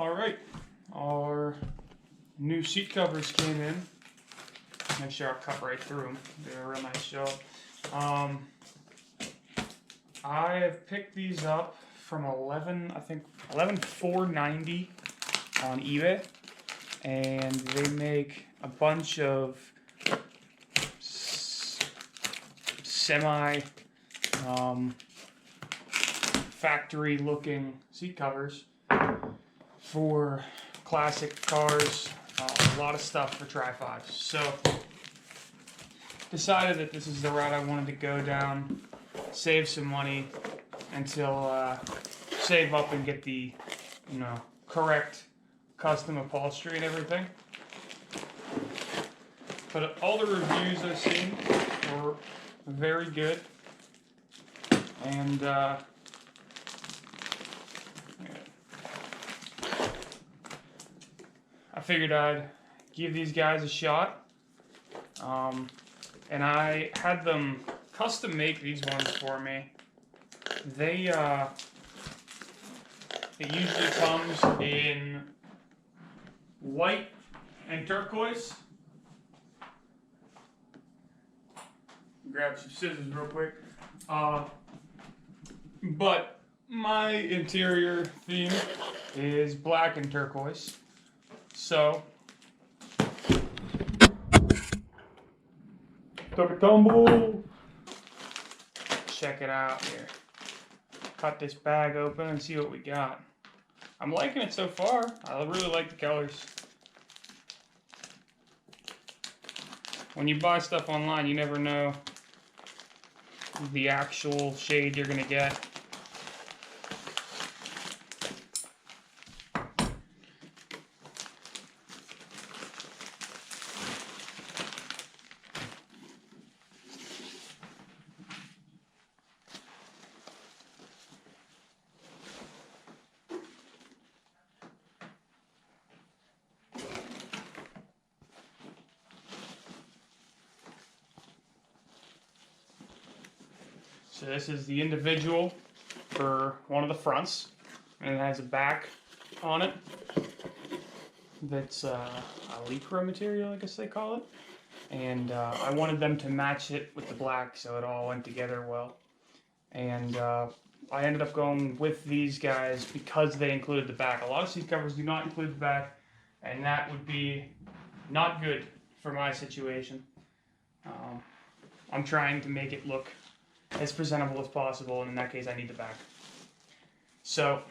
Alright, our new seat covers came in. Make sure I'll cut right through them. Did a real nice job. I have picked these up from $11,490 on eBay, and they make a bunch of semi factory looking seat covers for classic cars, a lot of stuff for Tri-5s. So decided that this is the route I wanted to go down, save some money until save up and get the correct custom upholstery and everything. But all the reviews I've seen were very good, and I figured I'd give these guys a shot. And I had them custom make these ones for me. It usually comes in white and turquoise. Grab some scissors real quick. But my interior theme is black and turquoise. So, took a tumble. Check it out here. Cut this bag open and see what we got. I'm liking it so far. I really like the colors. When you buy stuff online, you never know the actual shade you're gonna get. So this is the individual for one of the fronts, and it has a back on it that's a lycra material, I guess they call it. And I wanted them to match it with the black so it all went together well. And I ended up going with these guys because they included the back. A lot of seat covers do not include the back, and that would be not good for my situation. I'm trying to make it look as presentable as possible, and in that case I need the back. So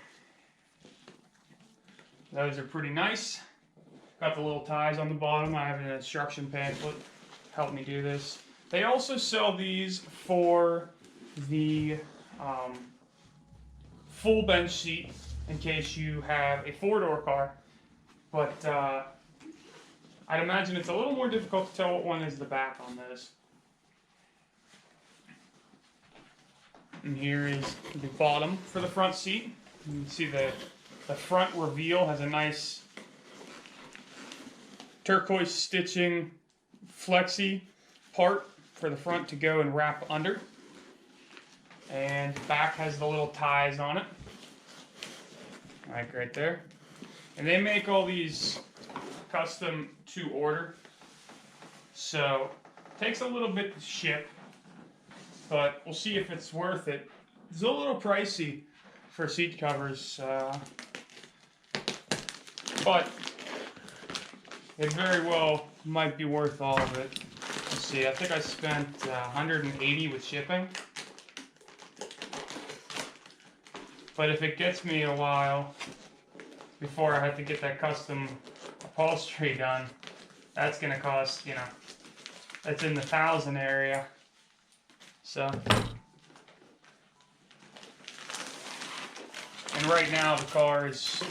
those are pretty nice. Got the little ties on the bottom. I have an instruction pamphlet help me do this. They also sell these for the full bench seat in case you have a four-door car, but I'd imagine it's a little more difficult to tell what one is the back on this. And here is the bottom for the front seat. You can see the front reveal has a nice turquoise stitching flexi part for the front to go and wrap under. And the back has the little ties on it. Like right there. And they make all these custom to order. So it takes a little bit to ship, but we'll see if it's worth it. It's a little pricey for seat covers, but it very well might be worth all of it. Let's see, I think I spent $180 with shipping. But if it gets me a while before I have to get that custom upholstery done, that's going to cost, that's in the $1,000 area. So, and right now the car is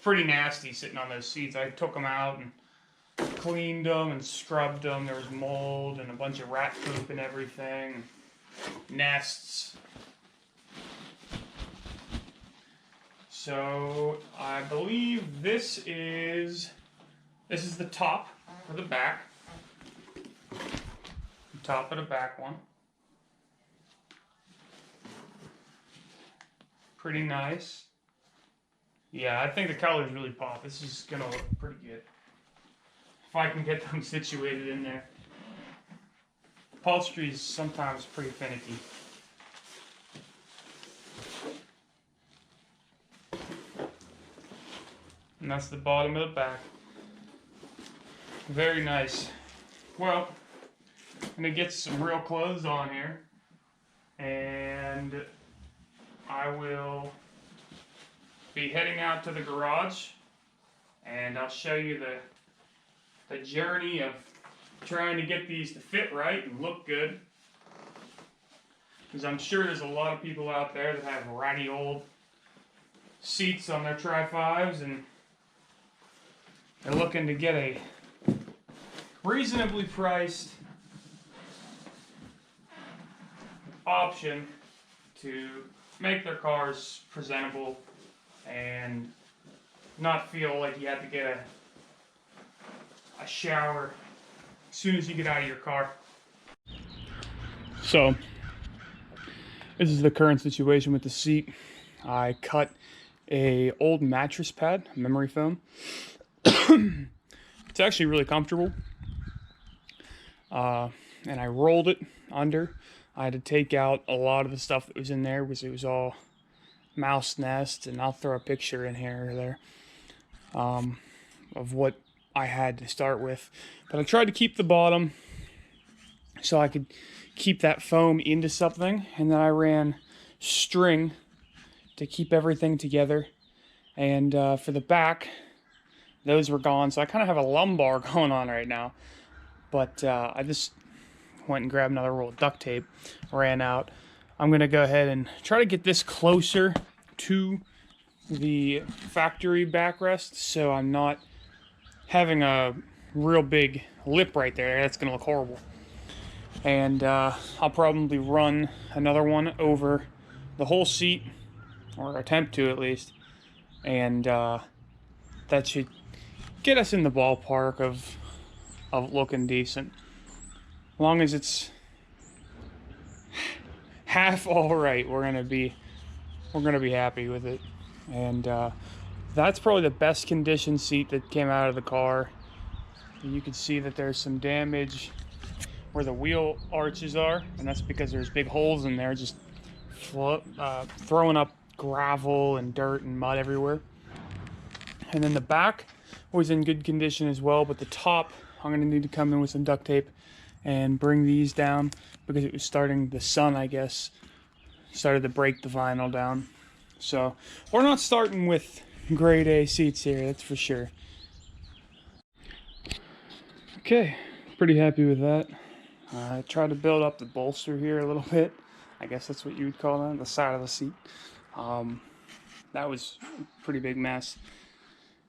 pretty nasty sitting on those seats. I took them out and cleaned them and scrubbed them. There was mold and a bunch of rat poop and everything, nests. So I believe this is the top for the back. Top of the back one. Pretty nice. Yeah, I think the colors really pop. This is gonna look pretty good. If I can get them situated in there. Upholstery is sometimes pretty finicky. And that's the bottom of the back. Very nice. Well, I'm gonna get some real clothes on here, and I will be heading out to the garage, and I'll show you the journey of trying to get these to fit right and look good. Because I'm sure there's a lot of people out there that have ratty old seats on their Tri-5s, and they're looking to get a reasonably priced option to make their cars presentable and not feel like you have to get a shower as soon as you get out of your car. So, this is the current situation with the seat. I cut a old mattress pad, memory foam. It's actually really comfortable. And I rolled it under. I had to take out a lot of the stuff that was in there because it was all mouse nest, and I'll throw a picture in here or there of what I had to start with. But I tried to keep the bottom so I could keep that foam into something, and then I ran string to keep everything together. And for the back, those were gone, so I kind of have a lumbar going on right now. But I just went and grabbed another roll of duct tape, ran out. I'm going to go ahead and try to get this closer to the factory backrest so I'm not having a real big lip right there. That's going to look horrible. And I'll probably run another one over the whole seat, or attempt to at least. And that should get us in the ballpark of looking decent. As long as it's half all right, we're gonna be happy with it. And that's probably the best condition seat that came out of the car. You can see that there's some damage where the wheel arches are, and that's because there's big holes in there, just throwing up gravel and dirt and mud everywhere. And then the back was in good condition as well, but the top, I'm going to need to come in with some duct tape and bring these down because it was starting, the sun, I guess, started to break the vinyl down. So we're not starting with grade A seats here, that's for sure. Okay, pretty happy with that. I tried to build up the bolster here a little bit. I guess that's what you would call that, the side of the seat. That was a pretty big mess.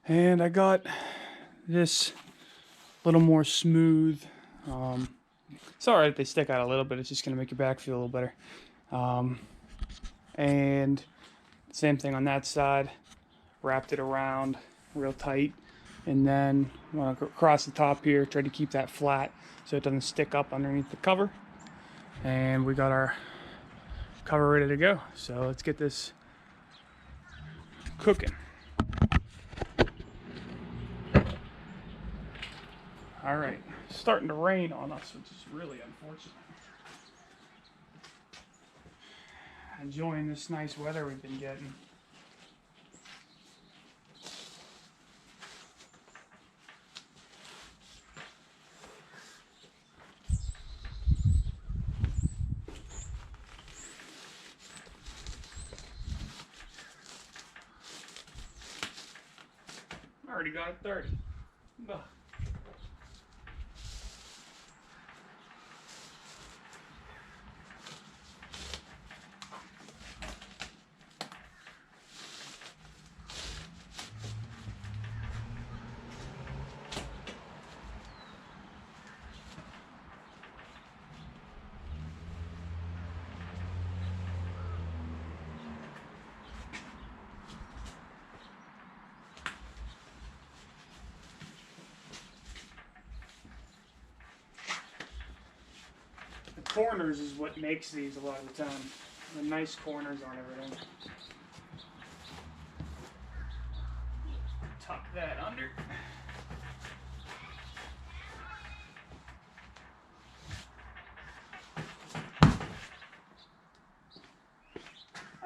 And I got this a little more smooth. It's alright if they stick out a little bit, it's just going to make your back feel a little better. And same thing on that side. Wrapped it around real tight. And then when I go across the top here, try to keep that flat so it doesn't stick up underneath the cover. And we got our cover ready to go. So let's get this cooking. All right, starting to rain on us, which is really unfortunate. Enjoying this nice weather we've been getting. I already got it 30. Ugh. Corners is what makes these a lot of the time. The nice corners on everything. that under.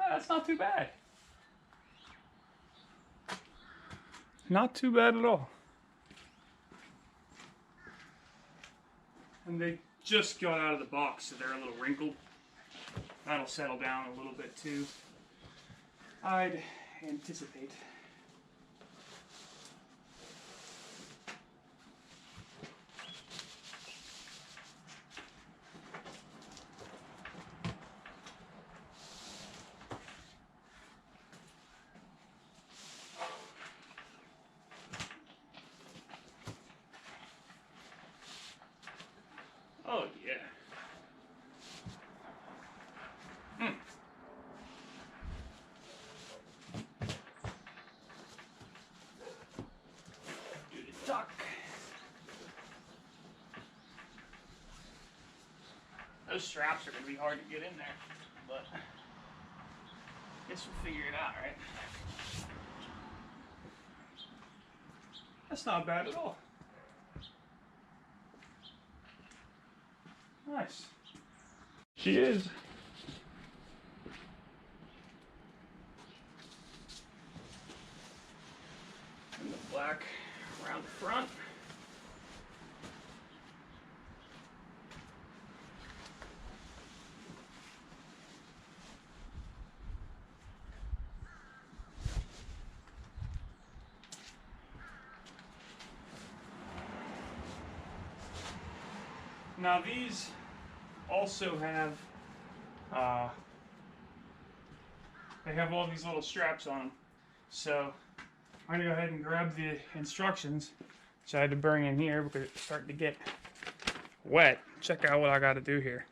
That's not too bad. Not too bad at all. And they just got out of the box, so they're a little wrinkled. That'll settle down a little bit too, I'd anticipate. Oh yeah. Do the tuck. Those straps are going to be hard to get in there, but I guess we'll figure it out, right? That's not bad at all. Nice. She is. And the black around the front. Now these also have, they have all these little straps on them. So I'm gonna go ahead and grab the instructions, which I had to bring in here because it's starting to get wet. Check out what I gotta do here.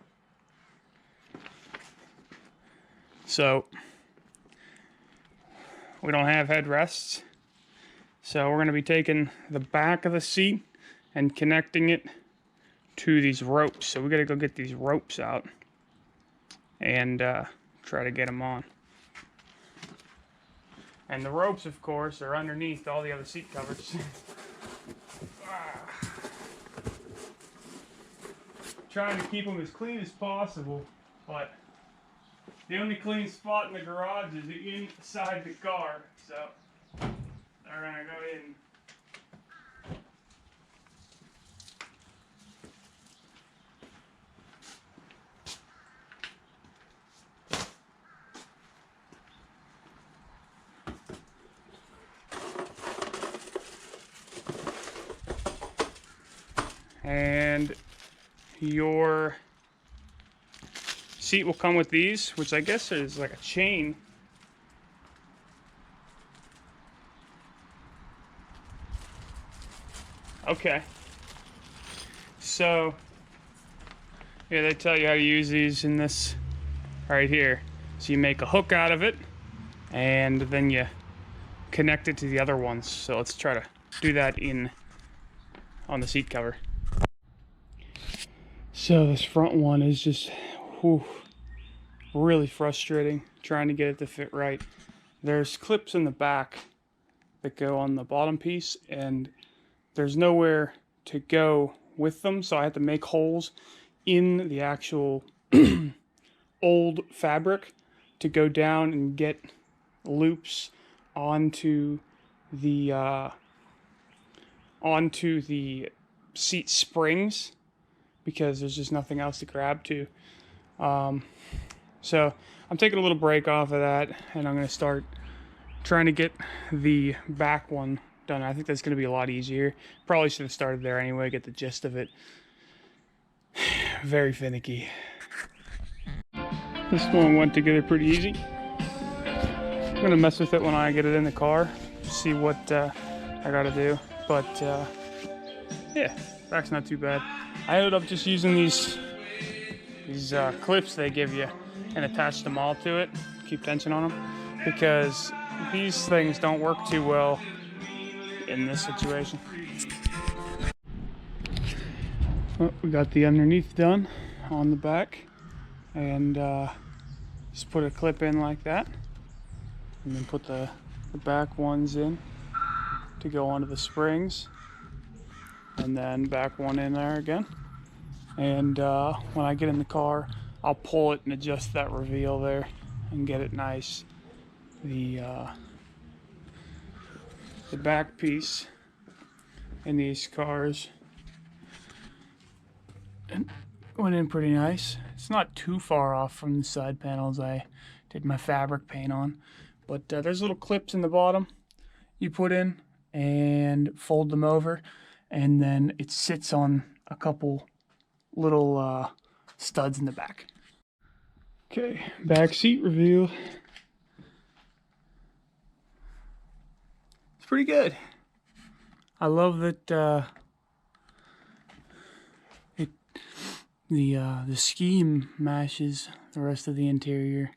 So we don't have headrests. So we're gonna be taking the back of the seat and connecting it to these ropes. So we gotta go get these ropes out and try to get them on. And the ropes, of course, are underneath all the other seat covers. Trying to keep them as clean as possible, but the only clean spot in the garage is inside the car. So they're gonna go in. And your seat will come with these, which I guess is like a chain. Okay. So, yeah, they tell you how to use these in this right here. So you make a hook out of it, and then you connect it to the other ones. So let's try to do that on the seat cover. So this front one is just really frustrating trying to get it to fit right. There's clips in the back that go on the bottom piece, and there's nowhere to go with them, so I had to make holes in the actual old fabric to go down and get loops onto the seat springs, because there's just nothing else to grab to. So I'm taking a little break off of that, and I'm going to start trying to get the back one done. I think that's going to be a lot easier. Probably should have started there anyway, get the gist of it. Very finicky. This one went together pretty easy. I'm going to mess with it when I get it in the car, see what I got to do. But yeah, back's not too bad. I ended up just using these clips they give you and attach them all to it, keep tension on them, because these things don't work too well in this situation. Well, we got the underneath done on the back, and just put a clip in like that, and then put the back ones in to go onto the springs, and then back one in there again. And when I get in the car, I'll pull it and adjust that reveal there and get it nice. The back piece in these cars went in pretty nice. It's not too far off from the side panels I did my fabric paint on, but there's little clips in the bottom you put in and fold them over, and then it sits on a couple little studs in the back. Okay, back seat review. It's pretty good. I love that the scheme matches the rest of the interior.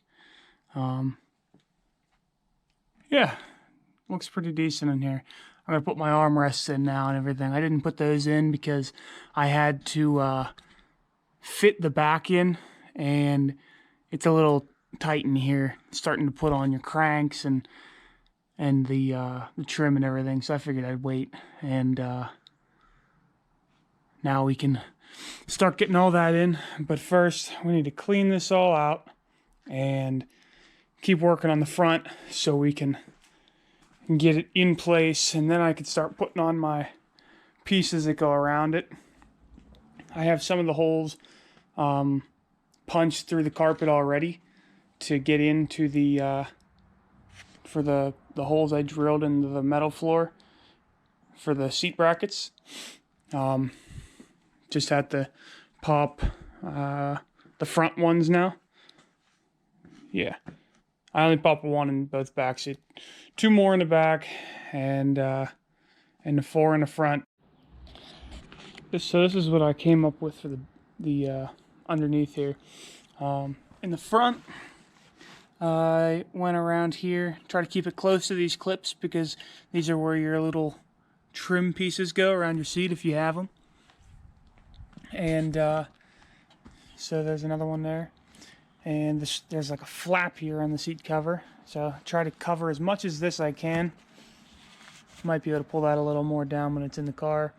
Yeah, looks pretty decent in here. I'm gonna put my armrests in now and everything. I didn't put those in because I had to fit the back in, and it's a little tight in here, starting to put on your cranks and the trim and everything. So I figured I'd wait, and now we can start getting all that in. But first, we need to clean this all out and keep working on the front so we can get it in place, and then I can start putting on my pieces that go around it. I have some of the holes punched through the carpet already to get into the for the holes I drilled into the metal floor for the seat brackets. Just had to pop the front ones now. Yeah, I only popped one in both back seats, 2 more in the back, and the 4 in the front. So this is what I came up with for the underneath here. In the front, I went around here, try to keep it close to these clips because these are where your little trim pieces go around your seat if you have them. And so there's another one there. And there's like a flap here on the seat cover. So try to cover as much as this I can. Might be able to pull that a little more down when it's in the car.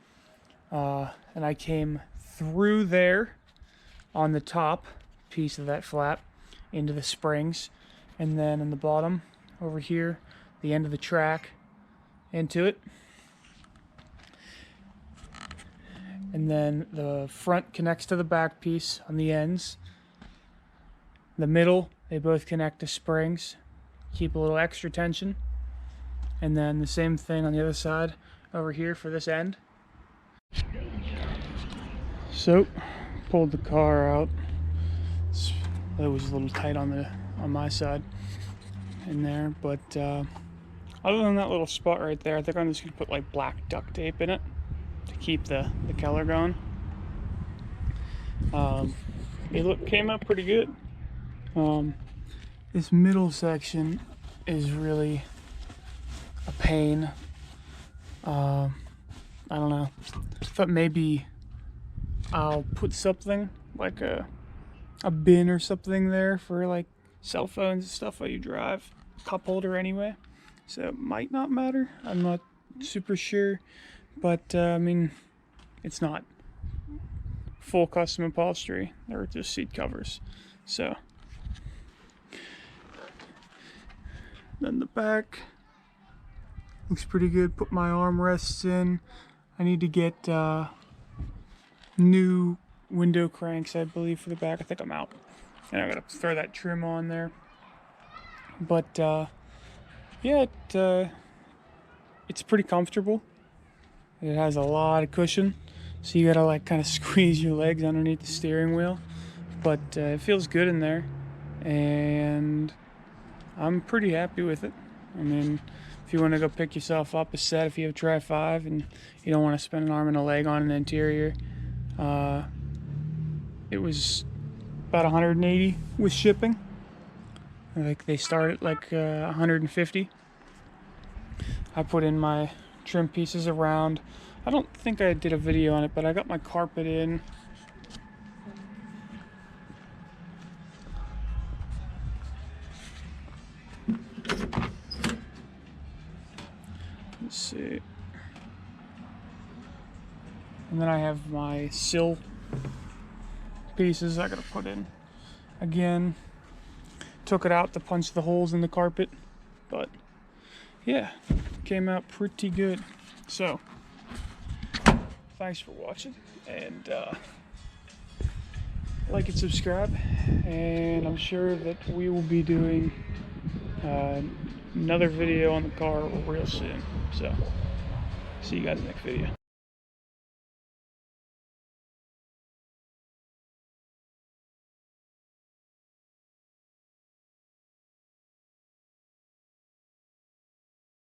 And I came through there on the top piece of that flap into the springs, and then in the bottom over here, the end of the track into it. And then the front connects to the back piece on the ends. The middle, they both connect to springs, keep a little extra tension. And then the same thing on the other side over here for this end. So, pulled the car out. It was a little tight on my side in there, but other than that little spot right there, I think I'm just gonna put like black duct tape in it to keep the color going. It came out pretty good. This middle section is really a pain. I don't know. I thought maybe I'll put something like a bin or something there for like cell phones and stuff while you drive. Cup holder anyway, so it might not matter. I'm not super sure, but I mean, it's not full custom upholstery. They're just seat covers. So then the back looks pretty good. Put my armrests in. I need to get new window cranks, I believe, for the back. I think I'm out, and I gotta throw that trim on there. But yeah, it's pretty comfortable. It has a lot of cushion, so you gotta like kind of squeeze your legs underneath the steering wheel. But it feels good in there, and I'm pretty happy with it. I mean, if you want to go pick yourself up a set, if you have Tri 5 and you don't want to spend an arm and a leg on an interior, it was about 180 with shipping. Like they start at like 150. I put in my trim pieces around. I don't think I did a video on it, but I got my carpet in. Let's see. And then I have my sill pieces I gotta put in. Again, took it out to punch the holes in the carpet, but yeah, came out pretty good. So, thanks for watching, and like and subscribe, and I'm sure that we will be doing another video on the car real soon. So, see you guys in the next video.